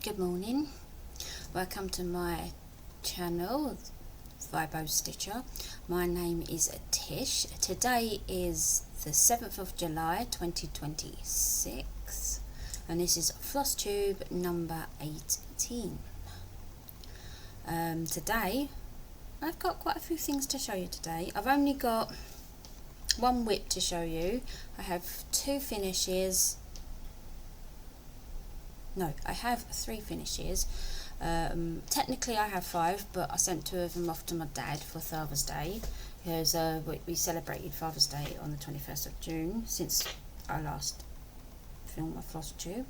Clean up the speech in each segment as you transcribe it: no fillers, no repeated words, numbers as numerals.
Good morning, welcome to my channel, Vibo Stitcher. My name is Tish. Today is the 7th of July 2026 and this is flosstube number 18. Today I've got quite a few things to show you today. I've only got one whip to show you. I have two finishes. No, I have three finishes. Technically I have five, but I sent two of them off to my dad for Father's Day, because we celebrated Father's Day on the 21st of June since I last filmed my floss tube.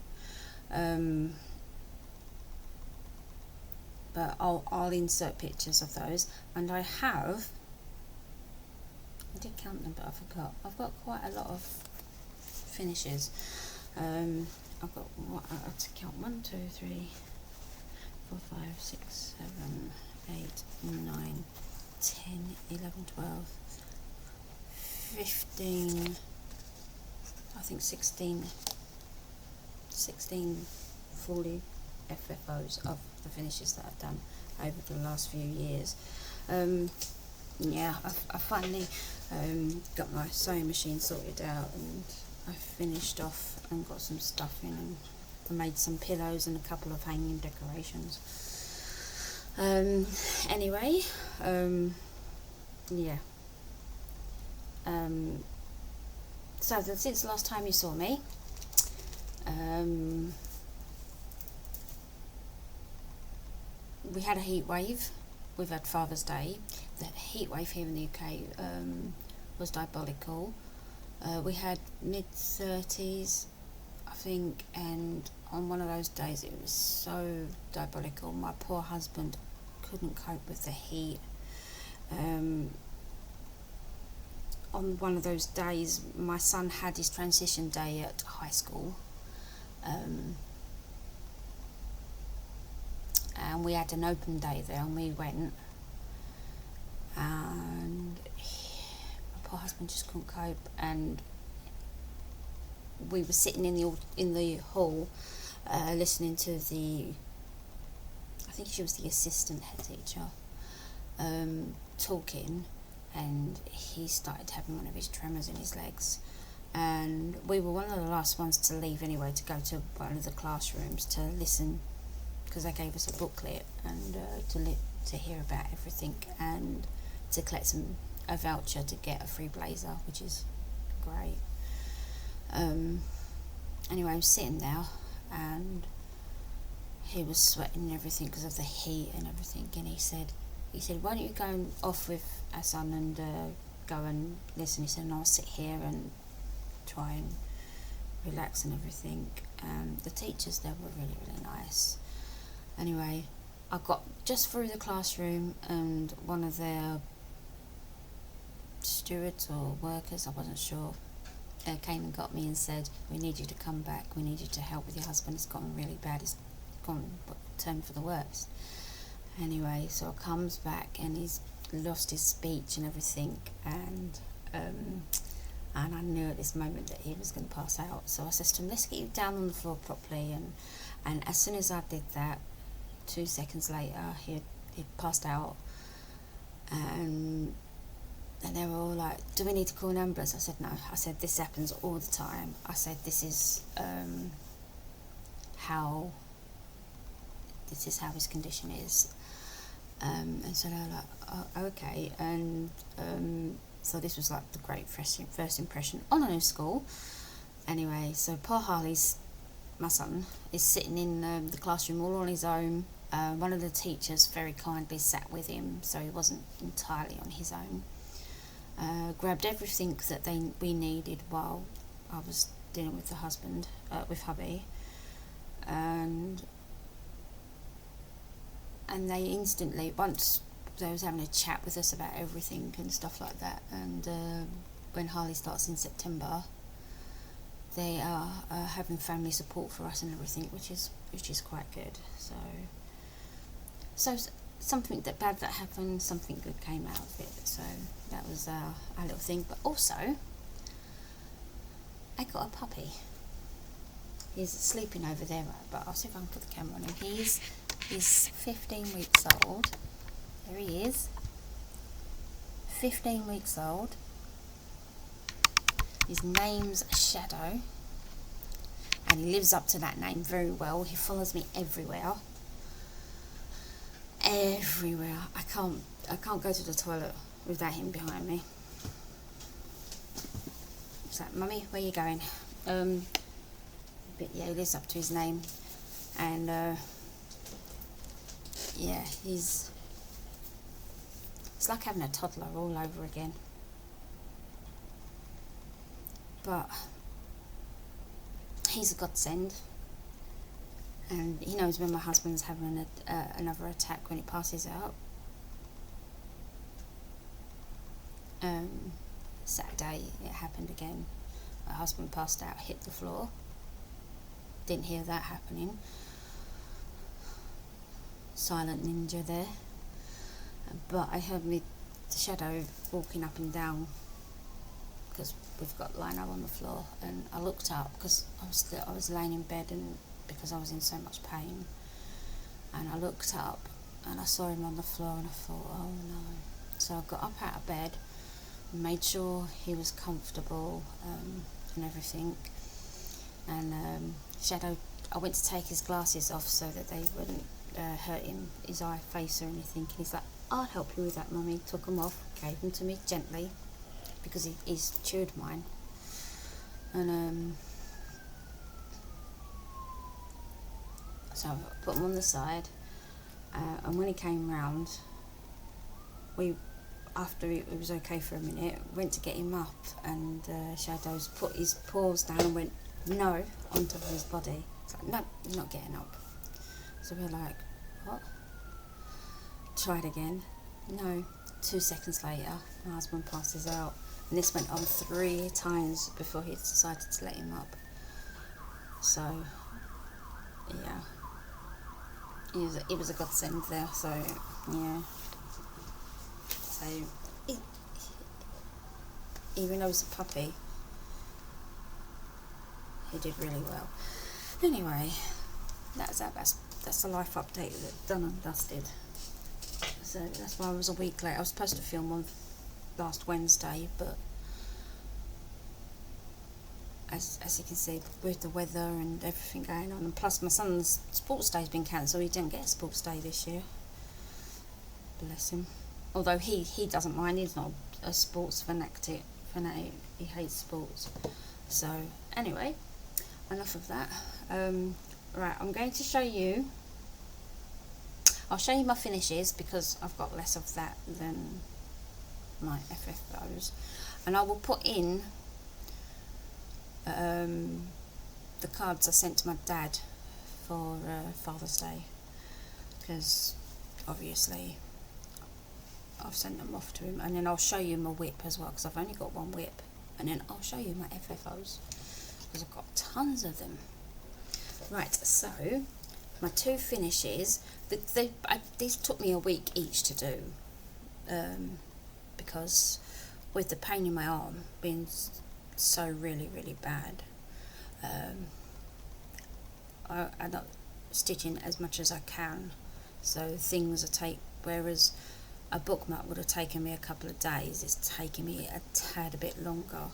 But I'll insert pictures of those, and I did count them but I forgot. I've got quite a lot of finishes. I've got, I have to count 1, 2, 3, 4, 5, 6, 7, 8, 9, 10, 11, 12, 15, I think 16 fully FFOs of the finishes that I've done over the last few years. Yeah, I finally got my sewing machine sorted out, and I finished off and got some stuff in, and I made some pillows and a couple of hanging decorations. Anyway, yeah. So since the last time you saw me, we had a heat wave. We've had Father's Day. The heat wave here in the UK was diabolical. We had mid-30s, I think, and on one of those days it was so diabolical. My poor husband couldn't cope with the heat. On one of those days, my son had his transition day at high school, and we had an open day there, and we went, and my poor husband just couldn't cope, and we were sitting in the hall listening to I think she was the assistant head teacher, talking, and he started having one of his tremors in his legs, and we were one of the last ones to leave anyway, to go to one of the classrooms to listen, because they gave us a booklet, and to hear about everything, and to collect a voucher to get a free blazer, which is great. Anyway, I was sitting there, and he was sweating and everything because of the heat and everything, and he said, why don't you go off with our son and go and listen? He said, and I'll sit here and try and relax and everything. The teachers there were really, really nice. Anyway, I got just through the classroom, and one of their stewards or workers, I wasn't sure, came and got me and said, we need you to come back, we need you to help with your husband, it's gotten really bad, it's gone turned for the worst. Anyway, so I comes back, and he's lost his speech and everything, and I knew at this moment that he was going to pass out. So I said to him, let's get you down on the floor properly, and as soon as I did that, 2 seconds later he passed out, and they were all like, do we need to call an ambulance? I said no. I said, this happens all the time. I said, this is how his condition is. And so they were like, oh, okay. And so this was like the great first impression on a new school. Anyway, so poor Harley's, my son, is sitting in the classroom all on his own. One of the teachers very kindly sat with him, so he wasn't entirely on his own. Grabbed everything that we needed while I was dealing with the husband, with hubby, and they instantly, once they was having a chat with us about everything and stuff like that, and when Harley starts in September, they are having family support for us and everything, which is quite good. So something bad that happened, something good came out of it. So that was our little thing. But also, I got a puppy. He's sleeping over there, right, but I'll see if I can put the camera on him. He's 15 weeks old. There he is. 15 weeks old. His name's Shadow, and he lives up to that name very well. He follows me everywhere. Everywhere. I can't go to the toilet without him behind me. It's like, Mummy, where are you going? But yeah, he lives up to his name, and yeah, it's like having a toddler all over again. But he's a godsend, and he knows when my husband's having another attack when it passes out. Saturday it happened again. My husband passed out, hit the floor. Didn't hear that happening. Silent ninja there. But I heard the Shadow walking up and down, because we've got lino on the floor, and I looked up because I was laying in bed, and because I was in so much pain, and I looked up and I saw him on the floor, and I thought, oh no. So I got up out of bed, made sure he was comfortable, and everything, and Shadow, I went to take his glasses off so that they wouldn't hurt him, his eye, face or anything, and he's like, I'll help you with that, Mummy. Took them off, gave them to me gently, because he's chewed mine, and so I put him on the side, and when he came round, after it was okay for a minute, went to get him up, and Shadow's put his paws down and went no on top of his body. It's like, no, you're not getting up. So we're like, what? Tried again, no. 2 seconds later, my husband passes out. And this went on 3 times before he decided to let him up. So, yeah. It was a godsend there, so, yeah. So, even though he's a puppy, he did really well. Anyway, that's the life update, done and dusted. So, that's why I was a week late. I was supposed to film on last Wednesday, but as you can see, with the weather and everything going on, and plus my son's sports day's been cancelled, he didn't get a sports day this year, bless him. Although he doesn't mind, he's not a sports fanatic, he hates sports. So anyway, enough of that. Right, I'm going to show you, I'll show you my finishes, because I've got less of that than my FFOs, and I will put in the cards I sent to my dad for Father's Day, because obviously I've sent them off to him, and then I'll show you my whip as well, because I've only got one whip, and then I'll show you my FFOs, because I've got tons of them. Right, so my 2 finishes, these took me a week each to do, because with the pain in my arm being so really bad, I'm not stitching as much as I can, so things whereas a bookmark would have taken me a couple of days, it's taking me a tad bit longer.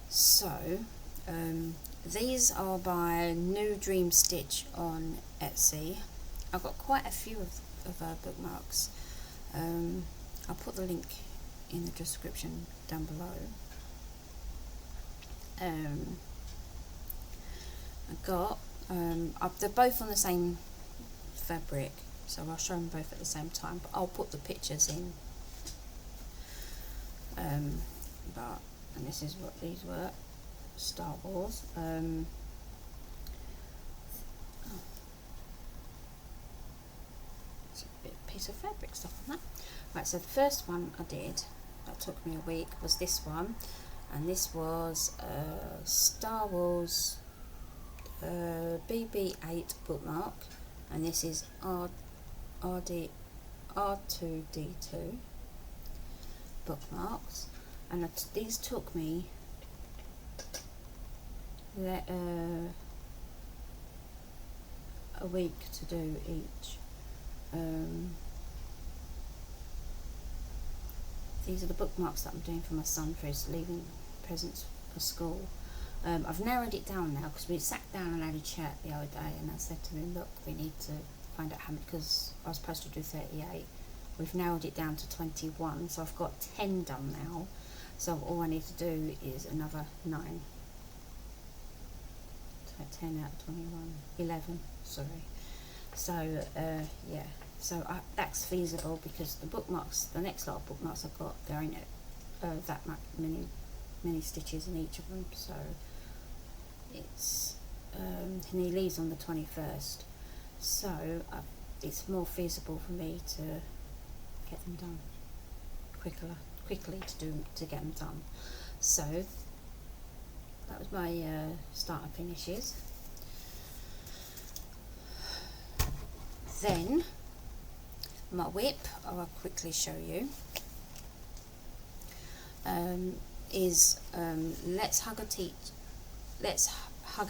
So these are by New Dream Stitch on Etsy. I've got quite a few of her bookmarks. I'll put the link in the description down below. They're both on the same fabric, so I'll show them both at the same time, but I'll put the pictures in. And this is what these were, Star Wars. It's a piece of fabric stuff on that. Right, so the first one I did, that took me a week, was this one, and this was Star Wars BB-8 bookmark, and this is R2D2 bookmarks, and these took me a week to do each. These are the bookmarks that I'm doing for my son for his leaving presents for school. I've narrowed it down now because we sat down and had a chat the other day, and I said to him, look, we need to find out how many, because I was supposed to do 38. We've narrowed it down to 21, so I've got 10 done now. So all I need to do is another 9. So 10 out of 21, 11, sorry. So yeah, so that's feasible because the bookmarks, the next lot of bookmarks I've got, there ain't that many stitches in each of them. So it's and he leaves on the 21st. So it's more feasible for me to get them done quickly to get them done. So that was my start and finishes. Then my whip, I'll quickly show you, is Let's Hug a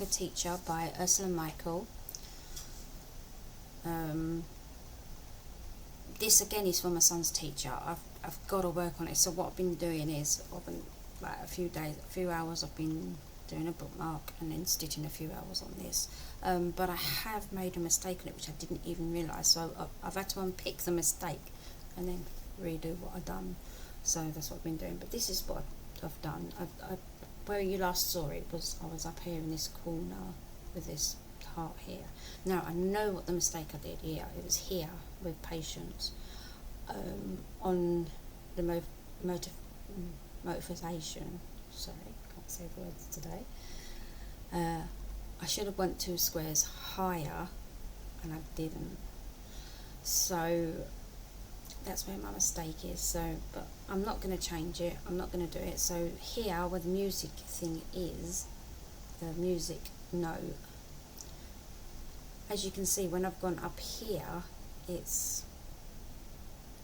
Teacher by Ursula Michael. This again is for my son's teacher. I've got to work on it. So what I've been doing is, like a few hours I've been doing a bookmark and then stitching a few hours on this. But I have made a mistake on it which I didn't even realise. So I've had to unpick the mistake and then redo what I've done. So that's what I've been doing. But this is what I've done. Where you last saw it was I was up here in this corner with this heart here. Now I know what the mistake I did here. It was here with Patience on the motivation. Sorry, can't say the words today. I should have went 2 squares higher and I didn't. So that's where my mistake is. So, but I'm not going to change it. I'm not going to do it. So here, where the music thing is, the music note, as you can see, when I've gone up here, it's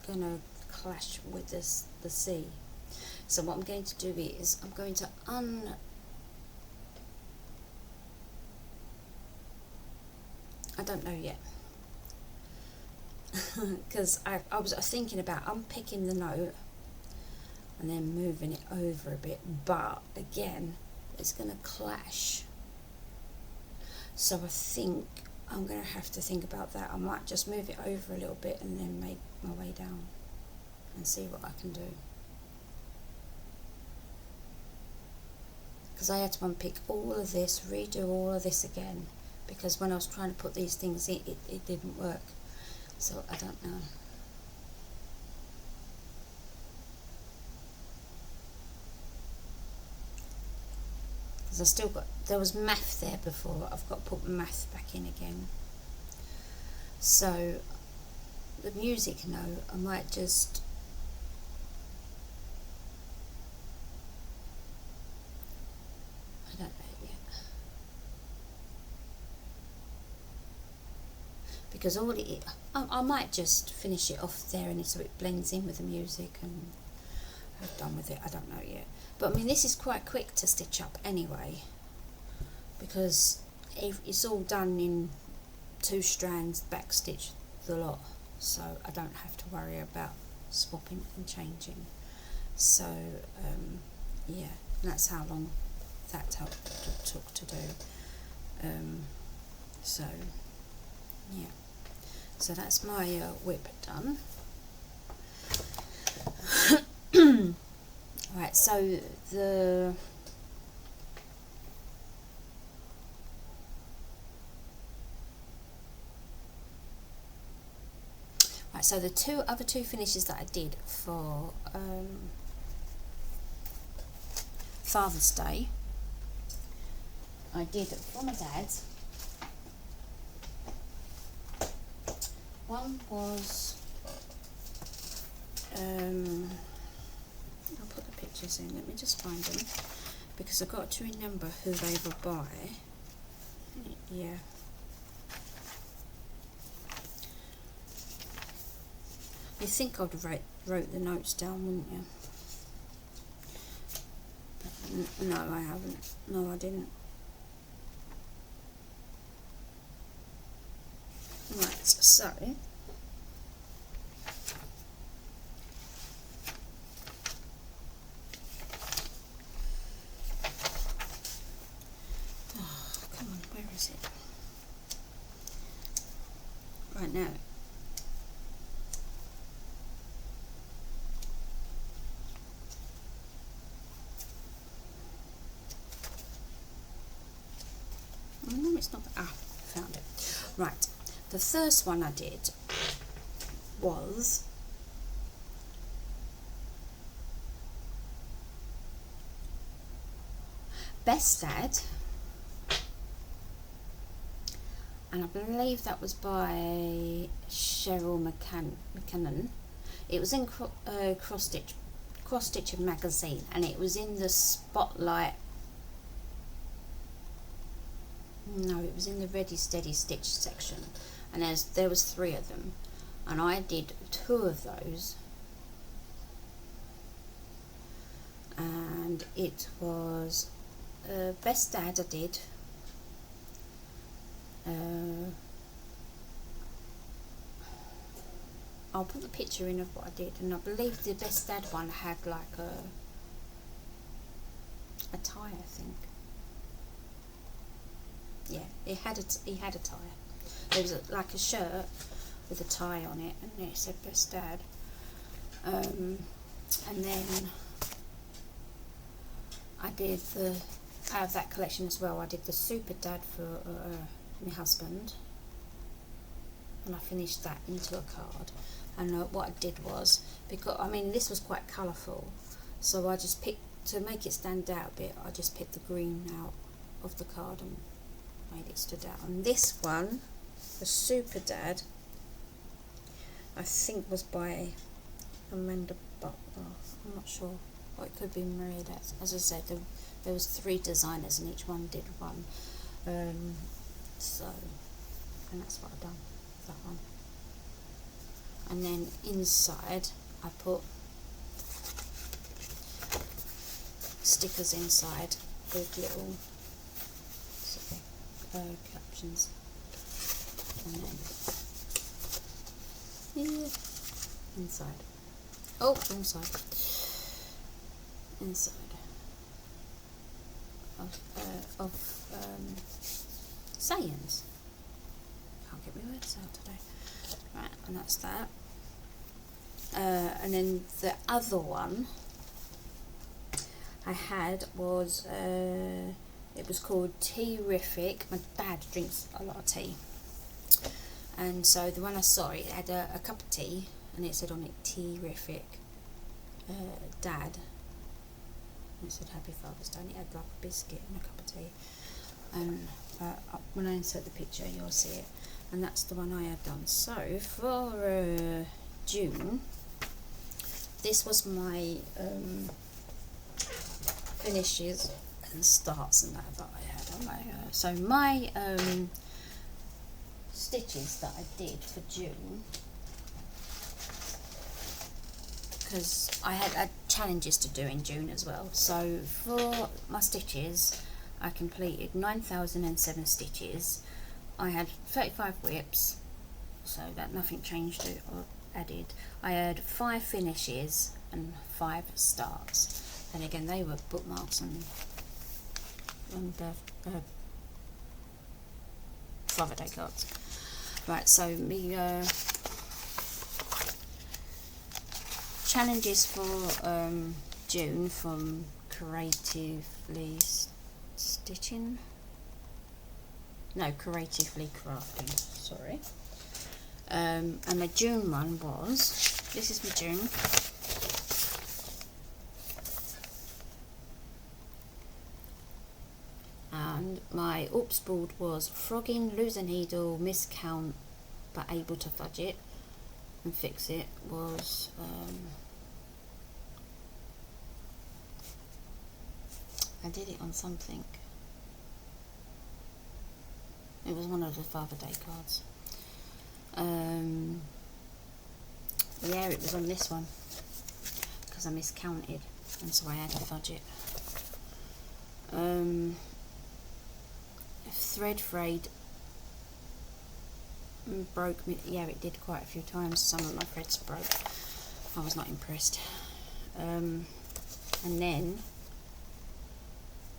going to clash with the C. So what I'm going to do is I'm going to I don't know yet, because I was thinking about unpicking the note and then moving it over a bit, but again it's going to clash. So I think I'm going to have to think about that. I might just move it over a little bit and then make my way down and see what I can do. Because I had to unpick all of this, redo all of this again, because when I was trying to put these things in, it didn't work. So I don't know. Because I still got, there was math there before, I've got to put math back in again. So the music note, I might just I don't know yet, because all it, I might just finish it off there and so it blends in with the music and I'm done with it. I don't know yet, but I mean this is quite quick to stitch up anyway, because it's all done in 2 strands, back stitch the lot, so I don't have to worry about swapping and changing. So yeah, that's how long that took to do. So yeah, so that's my whip done. Right, so the so the other two finishes that I did for Father's Day, I did for my dad's. One was I'll put the pictures in, let me just find them, because I've got to remember who they were by. Yeah. You think I'd have wrote the notes down, wouldn't you? But no, I haven't. No, I didn't. Right, so come on, where is it? Right now. Oh, no, it's not. Ah, found it. Right, the first one I did was Best Dad, and I believe that was by Cheryl McCannon. It was in Cross Stitch magazine, and it was in the Spotlight. No, it was in the Ready Steady Stitch section, and there was 3 of them, and I did 2 of those, and it was Best Dad I did. I'll put the picture in of what I did, and I believe the Best Dad one had like a tie, I think. Yeah, he had a tie. There was like a shirt with a tie on it, and it said Best Dad. And then I did out of that collection as well, I did the Super Dad for my husband, and I finished that into a card. And what I did was, because I mean this was quite colourful, so I just picked, to make it stand out a bit, I just picked the green out of the card and made it stood out. And this one, the Super Dad, I think was by Amanda Butler. I'm not sure. Or it could be Maria. As I said, there was 3 designers and each one did one. So, and that's what I've done with that one. And then inside, I put stickers inside with little captions, and then here inside. Oh, wrong side. Inside of sayings. Can't get my words out today. Right, and that's that. And then the other one I had was it was called Tea-rific. My dad drinks a lot of tea, and so the one I saw, it had a cup of tea, and it said on it Tea-rific Dad, and it said Happy Father's Day, and it had like a biscuit and a cup of tea. And when I insert the picture you'll see it, and that's the one I had done. So for June, this was my finishes and starts and that I had on my so my stitches that I did for June, because I had challenges to do in June as well. So for my stitches, I completed 9,007 stitches. I had 35 whips, so that nothing changed or added. I had 5 finishes and 5 starts, and again they were bookmarks and Father Day cards. Right, so me challenges for June from Creatively Stitching. No, Creatively Crafting. Sorry. And my June one was, this is my June. And my oops board was frogging, lose a needle, miscount, but able to fudge it and fix it was I did it on something. It was one of the Father Day cards. Yeah, it was on this one because I miscounted, and so I had to fudge it. Thread frayed broke me. Yeah, it did quite a few times. Some of my threads broke. I was not impressed. And then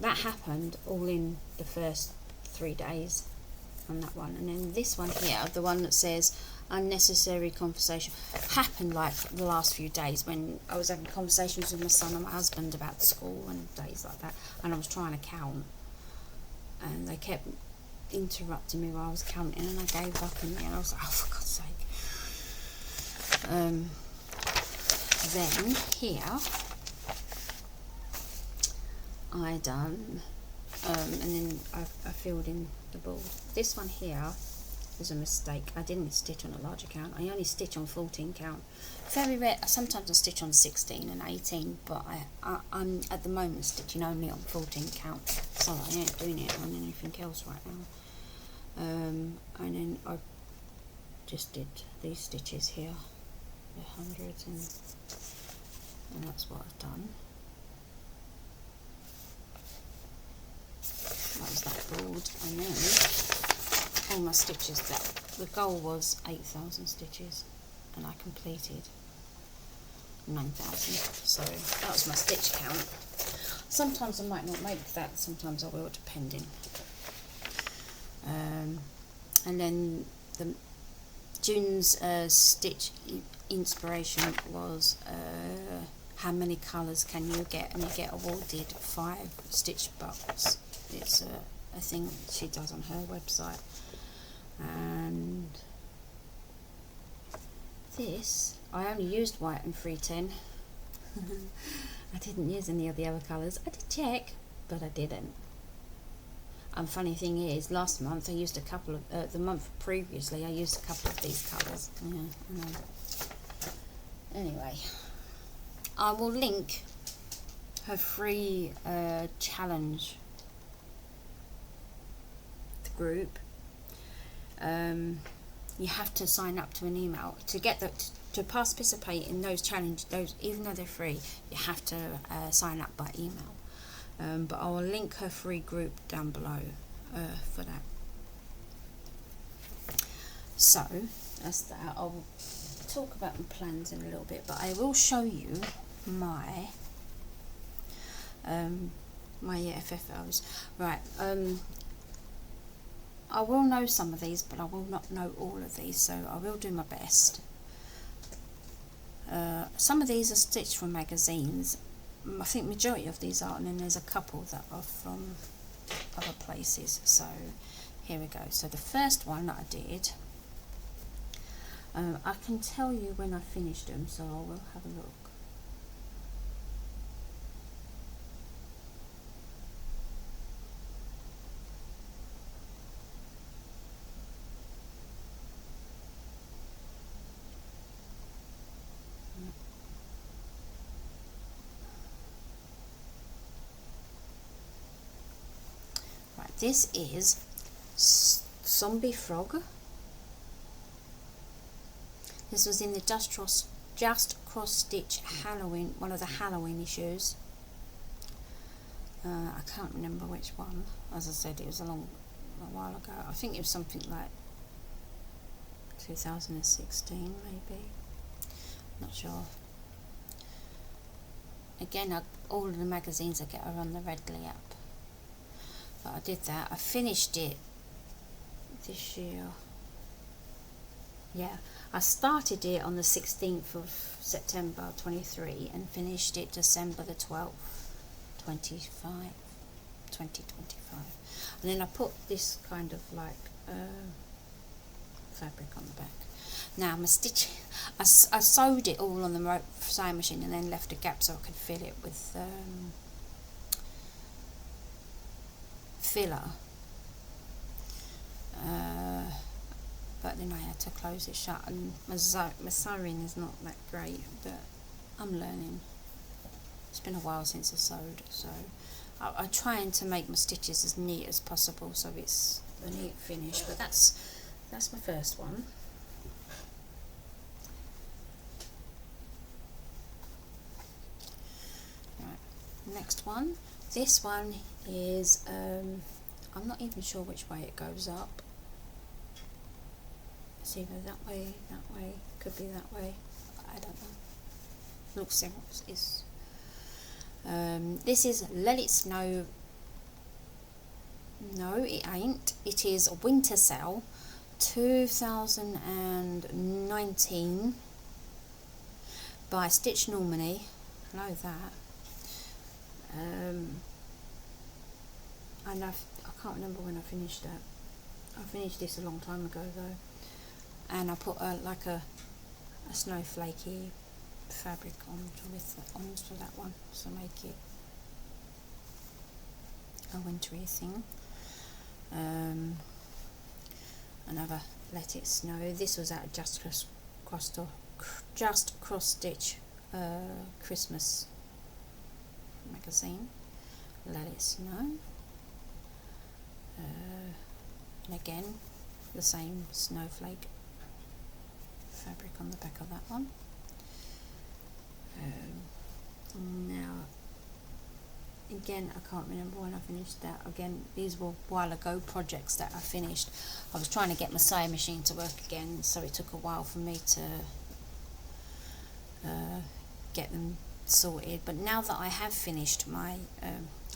that happened all in the first 3 days on that one. And then this one here, the one that says unnecessary conversation, happened like the last few days when I was having conversations with my son and my husband about school and days like that, and I was trying to count, and they kept interrupting me while I was counting, and I gave up in the end. I was like, oh, for God's sake. Then here I done and then I filled in the ball. This one here was a mistake. I didn't stitch on a larger count. I only stitch on 14 count. Very rare. Sometimes I stitch on 16 and 18, but I'm at the moment stitching only on 14 count, so I ain't doing it on anything else right now. And then I just did these stitches here, the hundreds, and that's what I've done. That was that board, and then all my stitches. That the goal was 8,000 stitches, and I completed 9,000. So that was my stitch count. Sometimes I might not make that. Sometimes I will, depending. And then the June's stitch inspiration was how many colours can you get, and you get awarded 5 stitch bucks. It's a thing she does on her website. And this, I only used white and 310. I didn't use any of the other colours. I did check, but I didn't. And funny thing is, last month I used a couple of, the month previously I used a couple of these colours. Yeah, I know. Anyway, I will link her free challenge group. You have to sign up to an email to get that, to participate in those challenges. Those, even though they're free, you have to sign up by email. But I will link her free group down below for that. So that's that. I'll talk about my plans in a little bit, but I will show you my my FFOs. Right. I will know some of these, but I will not know all of these, so I will do my best. Some of these are stitched from magazines. I think majority of these are, and then there's a couple that are from other places. So here we go. So the first one that I did, I can tell you when I finished them, so I will have a look. This is Zombie Frog. This was in the Just Cross Stitch Halloween, one of the Halloween issues. I can't remember which one. As I said, it was a while ago. I think it was something like 2016, maybe. Not sure. Again, all of the magazines I get are on the Redley app. But I did that. I finished it this year. Yeah, I started it on the 16th of September 23 and finished it December the 12th, 2025. And then I put this kind of like fabric on the back. Now my stitch, I sewed it all on the sewing machine and then left a gap so I could fill it with filler, but then I had to close it shut, and my sewing is not that great, but I'm learning. It's been a while since I sewed, so I'm trying to make my stitches as neat as possible so it's a neat finish. But that's my first one. Right, next one. This one is, I'm not even sure which way it goes up. It's either that way, could be that way, I don't know. Looks like it's this is Let It Snow. No, it ain't. It is Winter Sale 2019 by Stitchonomy. I know that. And I can't remember when I finished that. I finished this a long time ago though, and I put like a snowflakey fabric onto that one to make it a wintry thing. Another Let It Snow. This was out of Just Cross Stitch Christmas magazine. Let It Snow. And again, the same snowflake fabric on the back of that one. Now, again, I can't remember when I finished that. Again, these were a while ago projects that I finished. I was trying to get my sewing machine to work again, so it took a while for me to get them sorted. But now that I have finished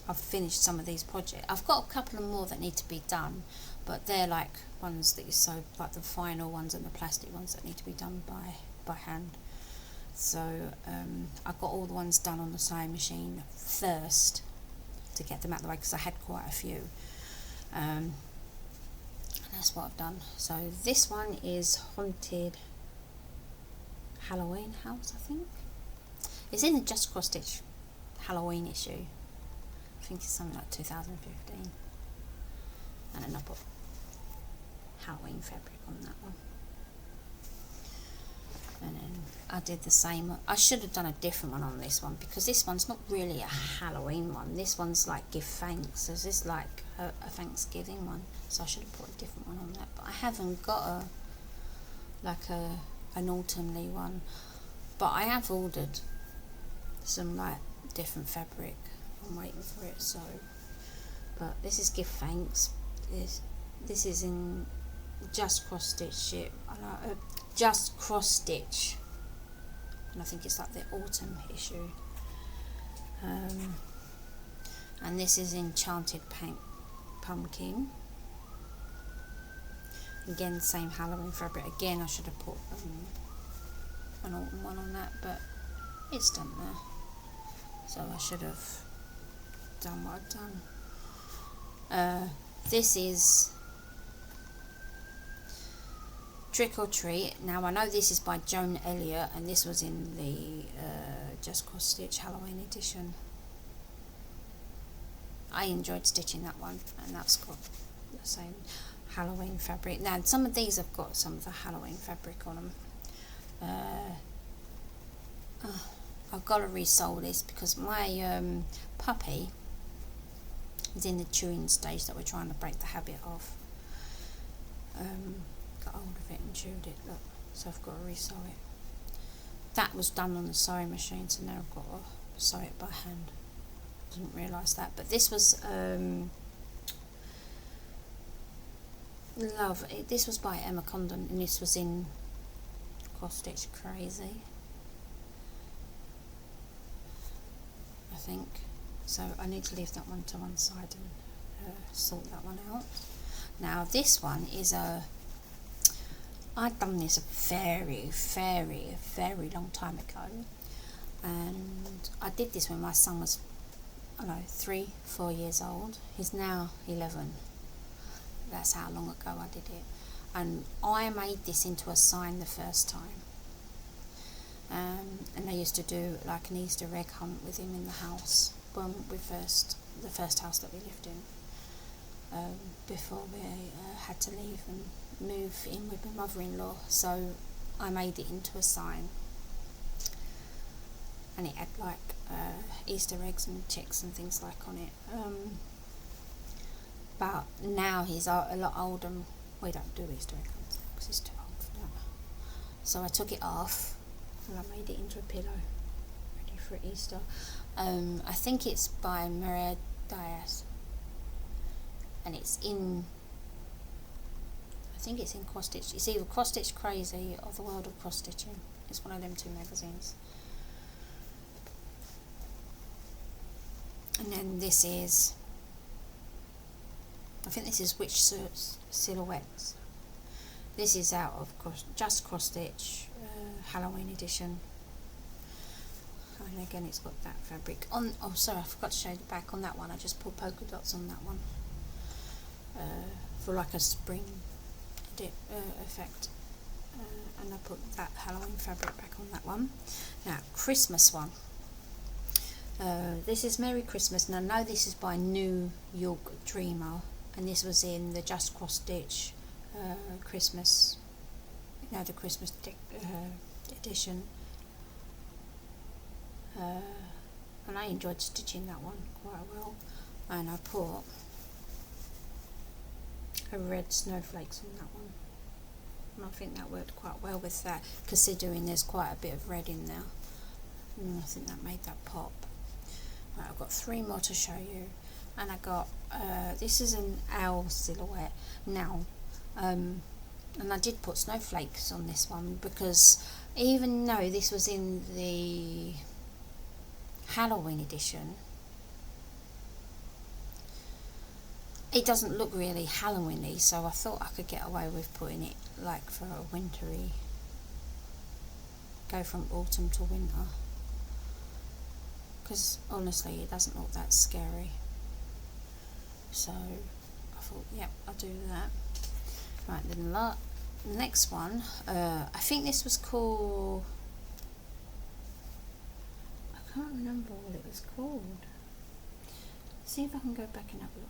I've finished some of these projects. I've got a couple of more that need to be done, but they're like ones that you sew, like the final ones and the plastic ones that need to be done by hand. So I got all the ones done on the sewing machine first to get them out of the way, because I had quite a few. And that's what I've done. So this one is Haunted Halloween House, I think. It's in the Just Cross Stitch Halloween issue. I think it's something like 2015. And then I put Halloween fabric on that one. And then I did the same. I should have done a different one on this one, because this one's not really a Halloween one. This one's like Give Thanks. So this is like a Thanksgiving one. So I should have put a different one on that. But I haven't got an autumnly one. But I have ordered some like different fabric. I'm waiting for it. So, but this is Give Thanks. This is in Just Cross Stitch. Just Cross Stitch, and I think it's like the autumn issue. And this is Enchanted Pumpkin. Again, same Halloween fabric. Again, I should have put an autumn one on that, but it's done there. So I should have done what I've done. This is Trick or Treat. Now I know this is by Joan Elliott, and this was in the Just Cross Stitch Halloween edition. I enjoyed stitching that one, and that's got the same Halloween fabric. Now some of these have got some of the Halloween fabric on them. I've got to resew this because my puppy is in the chewing stage that we're trying to break the habit of. Got hold of it and chewed it, look, so I've got to resew it. That was done on the sewing machine, so now I've got to sew it by hand. Didn't realise that, but this was this was by Emma Congdon, and this was in Cross Stitch Crazy, I think. So I need to leave that one to one side and sort that one out. Now this one is I'd done this a very, very, very long time ago, and I did this when my son was, I don't know, 3-4 years old. He's now 11. That's how long ago I did it. And I made this into a sign the first time. And I used to do like an Easter egg hunt with him in the house when the first house that we lived in, before we had to leave and move in with my mother-in-law. So I made it into a sign, and it had like Easter eggs and chicks and things like on it. But now he's a lot older, and we don't do Easter egg hunts because he's too old for that. So I took it off and I made it into a pillow ready for Easter. I think it's by Diaz, and it's in, I think it's in Cross Stitch. It's either Cross Stitch Crazy or The World of Cross Stitching. It's one of them two magazines. And then this is, I think this is Witch Silhouettes. This is out of just Cross Stitch Halloween edition. And again, it's got that fabric on. Oh, sorry, I forgot to show the back on that one. I just put polka dots on that one for like a spring effect, and I put that Halloween fabric back on that one. Now, Christmas one. This is Merry Christmas, and I know this is by New York Dreamer, and this was in the Just Cross Stitch Christmas, the Christmas edition. And I enjoyed stitching that one quite well, and I put a red snowflakes on that one, and I think that worked quite well with that, considering there's quite a bit of red in there, and I think that made that pop. Right, I've got 3 more to show you, and I got this is an owl silhouette now, and I did put snowflakes on this one because even though this was in the Halloween edition, it doesn't look really Halloweeny, so I thought I could get away with putting it like for a wintry, go from autumn to winter, because honestly it doesn't look that scary. So I thought, yep, I'll do that. Right, then the next one, I think this was called, I can't remember what it was called. See if I can go back and have a look.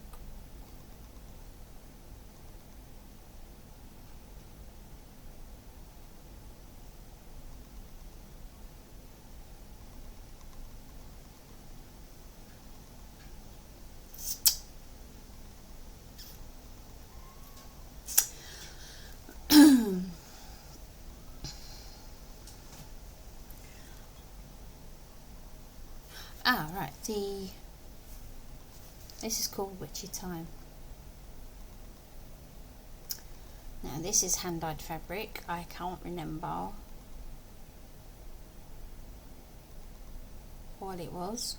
Right, this is called Witchy Time. Now this is hand-dyed fabric. I can't remember what it was.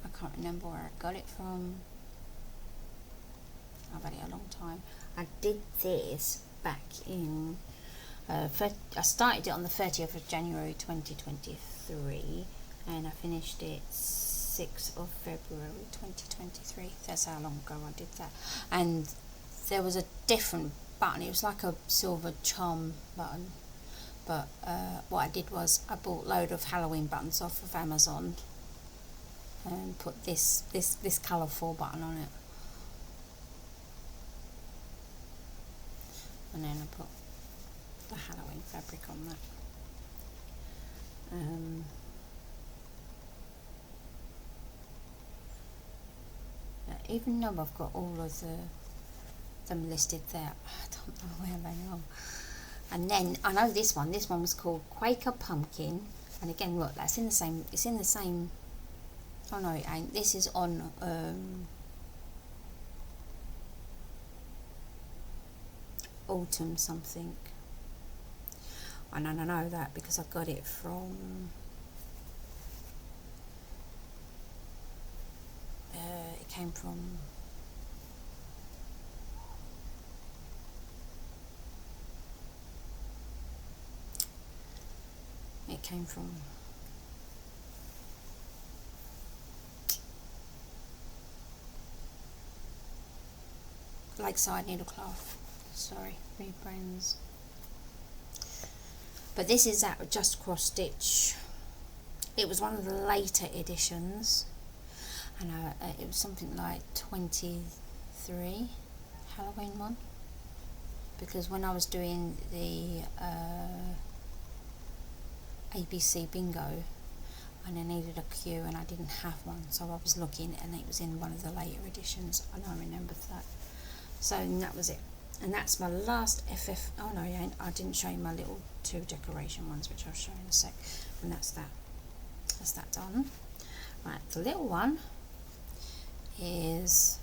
I can't remember where I got it from. I've had it a long time. I did this back in I started it on the 30th of January 2023, and I finished it 6th of February 2023. That's how long ago I did that. And there was a different button. It was like a silver charm button, but what I did was I bought a load of Halloween buttons off of Amazon and put this colourful button on it, and then I put the Halloween fabric on that. Even though I've got all of them listed there, I don't know where they are. And then I know this one was called Quaker Pumpkin, and again look, that's in the same, it's in the same, oh no it ain't, this is on autumn something. I know that because I got it from it came from Lakeside Needlecloth. Sorry, rebrains. But this is at Just Cross Stitch. It was one of the later editions, and it was something like 23 Halloween one, because when I was doing the ABC bingo and I needed a queue and I didn't have one, so I was looking and it was in one of the later editions, and I remembered that. So that was it. And that's my last FF. Oh no, I didn't show you my little 2 decoration ones, which I'll show you in a sec. And that's that. That's that done. Right, the little one is.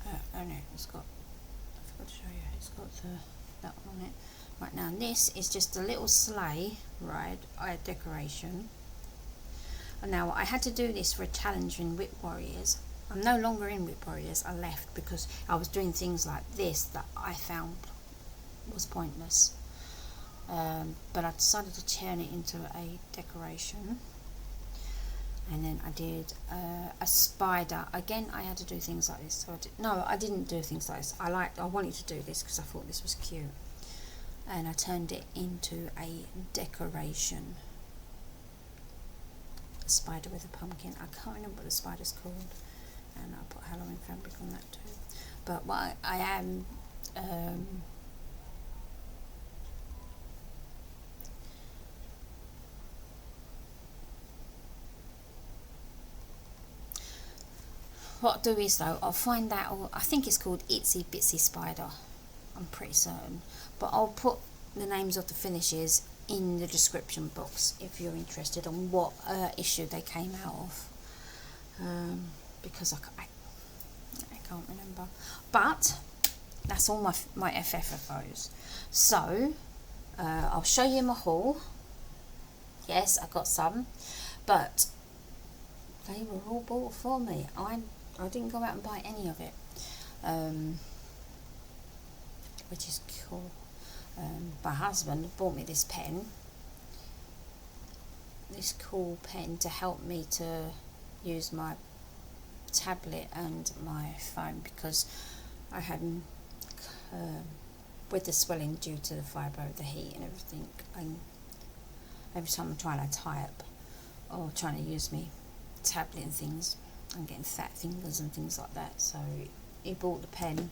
Oh no, it's got. I forgot to show you. It's got the that one on it. Right, now this is just a little sleigh ride decoration. And now I had to do this for a challenge in Whip Warriors. I'm no longer in Whip Warriors. I left because I was doing things like this that I found was pointless. But I decided to turn it into a decoration. And then I did a spider. Again, I had to do things like this. So I didn't do things like this. I wanted to do this because I thought this was cute. And I turned it into a decoration. A spider with a pumpkin. I can't remember what the spider's called. And I put Halloween fabric on that too. But what I am what I'll do is though, I'll find that, or I think it's called Itsy Bitsy Spider, I'm pretty certain, but I'll put the names of the finishes in the description box if you're interested on what issue they came out of, because I can't remember, but that's all my FFOs. So I'll show you my haul. Yes, I got some, but they were all bought for me. I didn't go out and buy any of it, which is cool. My husband bought me this pen, this cool pen to help me to use my tablet and my phone, because I had with the swelling due to the fibro, the heat and everything, and every time I'm trying to type or trying to use me tablet and things, I'm getting fat fingers and things like that. So he bought the pen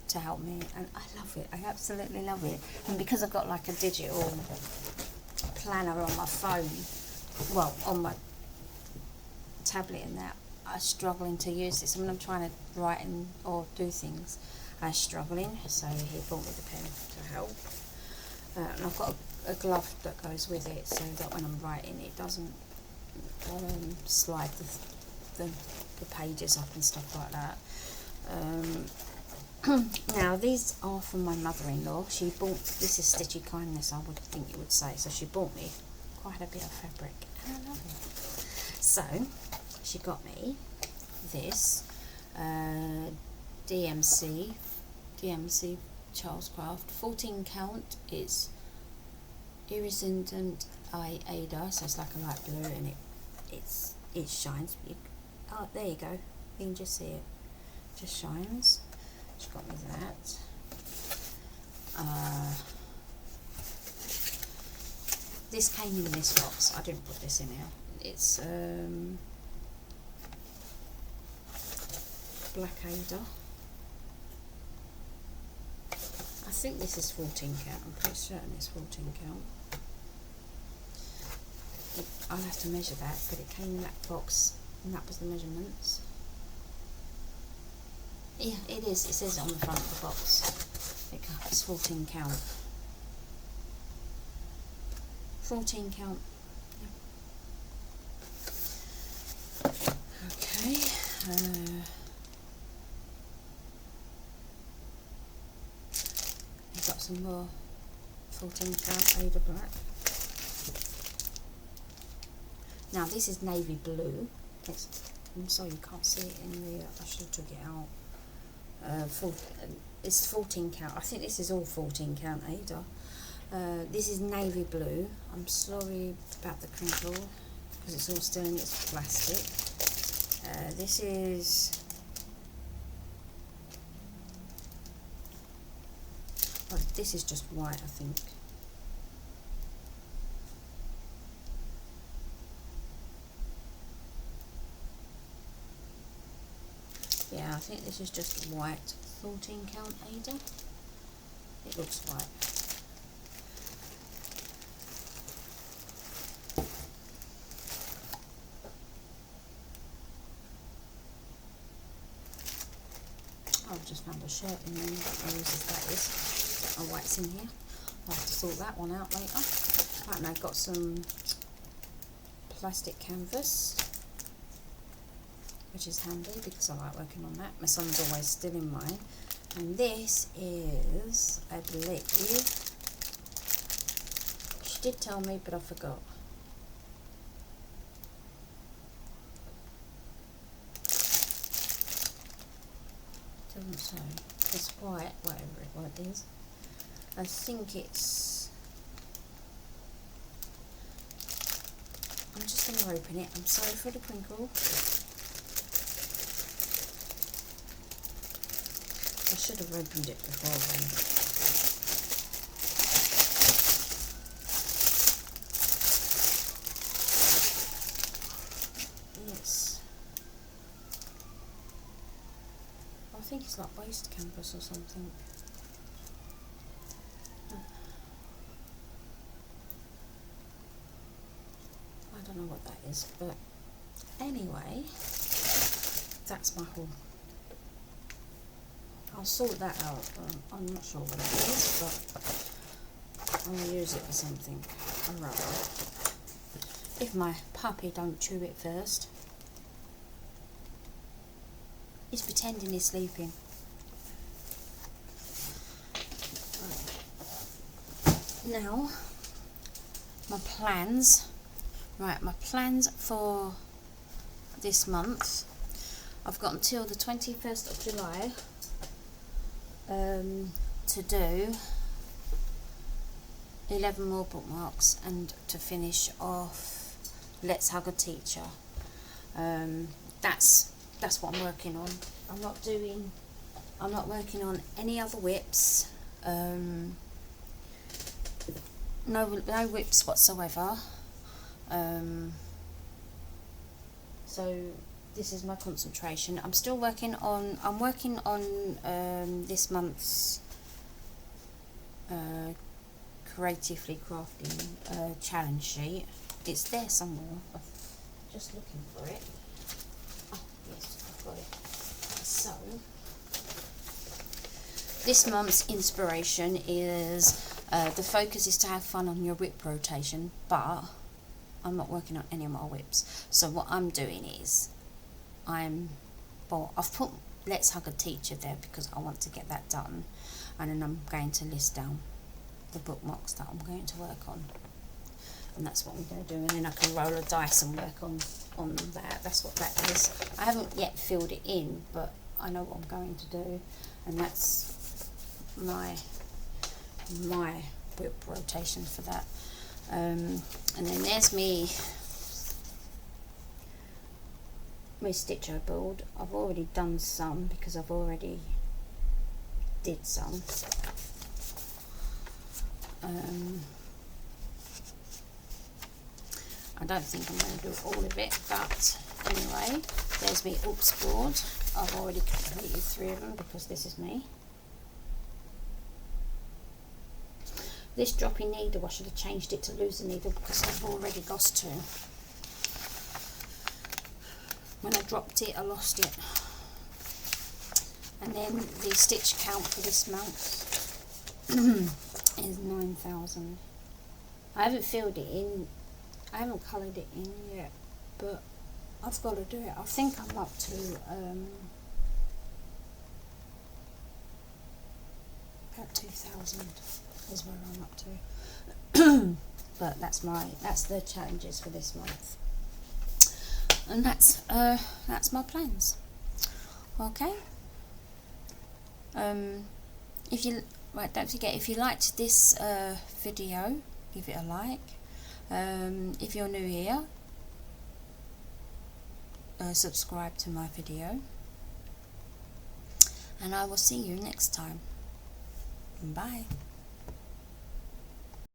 to help me, and I love it. I absolutely love it. And because I've got like a digital planner on my phone, well, on my tablet and that, I'm struggling to use this. When I'm trying to write or do things, I'm struggling. So he bought me the pen to help. And I've got a glove that goes with it, so that when I'm writing, it doesn't slide the pages up and stuff like that. Now these are from my mother-in-law. She bought, this is Stitchy Kindness, I would think you would say. So she bought me quite a bit of fabric, and I love it. So she got me this DMC Charles Craft 14 count. It's iridescent Ada, so it's like a light blue, and it shines. Oh, there you go. You can just see it. Just shines. She got me that. This came in this box. I didn't put this in here. It's Black Ada. I think this is 14 count. I'm pretty certain it's 14 count. I'll have to measure that, but it came in that box, and that was the measurements. Yeah, it is. It says it on the front of the box. It's 14 count. 14 count. Yep. Okay. I've got some more 14 count Ada Black. Now this is navy blue. I'm sorry you can't see it in the. I should have took it out. It's 14 count. I think this is all 14 count Ada. This is navy blue. I'm sorry about the crinkle because it's all still in its plastic. This is. Oh, this is just white, I think. Yeah, I think this is just white 14 count Ada. It looks white. I've just found a shirt in there. I don't know whose that is. Oh, white's in here. I'll have to sort that one out later. Right, now I've got some plastic canvas, which is handy because I like working on that. My son's always stealing mine And this is, I believe, she did tell me, but I forgot. Doesn't say. It's white, whatever it is. I think it's. I'm just going to open it. I'm sorry for the crinkle. I should have opened it before then. Yes. I think it's like waste canvas or something. I don't know what that is, but anyway, that's my haul. I'll sort that out. I'm not sure what it is, but I'm going to use it for something or other. If my puppy don't chew it first. He's pretending he's sleeping. Right. Now, my plans. Right, my plans for this month. I've got until the 21st of July to do 11 more bookmarks and to finish off Let's Hug a Teacher. That's what I'm working on. I'm not working on any other whips. No whips whatsoever. So this is my concentration. I'm working on this month's creatively crafting challenge sheet. It's there somewhere. I'm just looking for it. Oh yes, I've got it. So this month's inspiration is the focus is to have fun on your whip rotation, but I'm not working on any of my whips. So what I'm doing is I've put Let's Hug a Teacher there because I want to get that done, and then I'm going to list down the bookmarks that I'm going to work on, and that's what I'm going to do, and then I can roll a dice and work on that. That's what that is. I haven't yet filled it in, but I know what I'm going to do, and that's my whip rotation for that. And then there's me Stitcho build. I've already done some because I've already did some. I don't think I'm going to do all of it, but anyway, there's me oops board. I've already completed 3 of them because this is me. This dropping needle, I should have changed it to lose the needle because I've already lost 2. When I dropped it, I lost it. And then the stitch count for this month is 9,000. I haven't filled it in. I haven't coloured it in yet, but I've got to do it. I think I'm up to about 2,000 is where I'm up to. But that's the challenges for this month. And that's my plans. Okay. Don't forget, if you liked this video, give it a like. If you're new here, subscribe to my video, and I will see you next time. Bye.